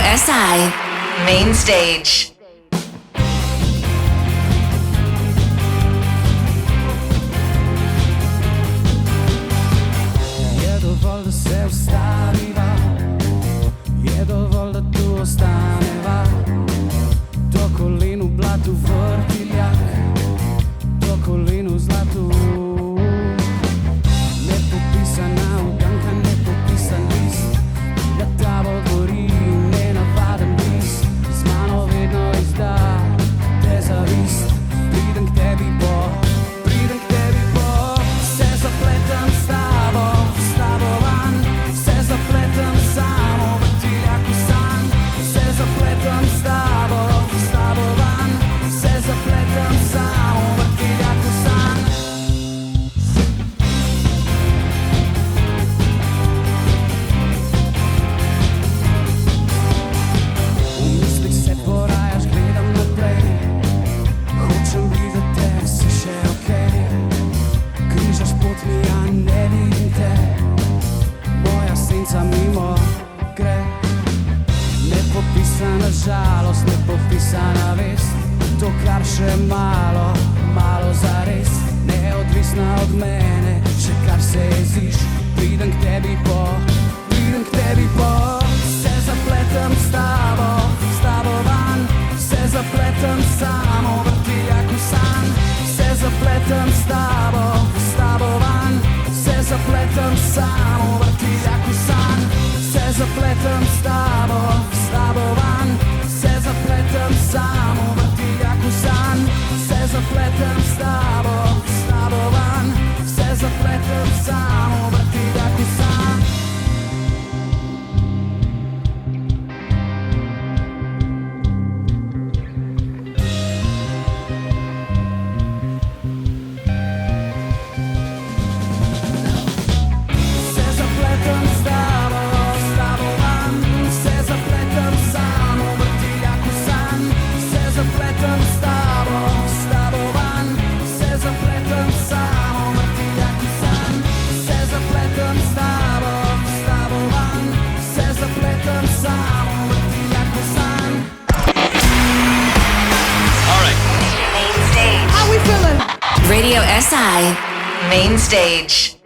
SI Main Stage. Je dovolj, da se ustaviva, je dovolj, da tu ostaneva. Do kolin v blatu vrtiljak, do kolin v zlatu. Nepopisana uganka, nepopisan list, da tabo gori nenavaden list. Z mano vedno izda te zavist. Pridem k tebi po, se zapletem s tabo van, se zapletem samo v vrtiljaku san. Se zapletem s tabo van, se zapletem samo v vrtiljaku san. V mislih se porajaš, gledam naprej, hočem videti te, si še okej. Križaš pot mi, ja ne vidim te, moja senca mimo gre. Nepopisana žalost, nepopisana vest, to kar še malo, malo zares. Neodvisna od mene, še kar se jeziš. Pridem k tebi po, se zapletem s tabo van, se zapletem samo v vrtiljaku san. Se zapletem s tabo van, se zapletem samo v vrtiljaku san. Se zapletem s tabo van, se zapletem samo v vrtiljaku san. Se zapletem s tabo van, se zapletem samo v vrtiljaku san. Se zapletem s tabo van, se zapletem samo v vrtiljaku san. Se zapletem s tabo van, se zapletem samo v vrtiljaku san. Se zapletem s tabo van, se zapletem samo v vrtiljaku san. Main Stage. How we feeling? Radio SI Main Stage.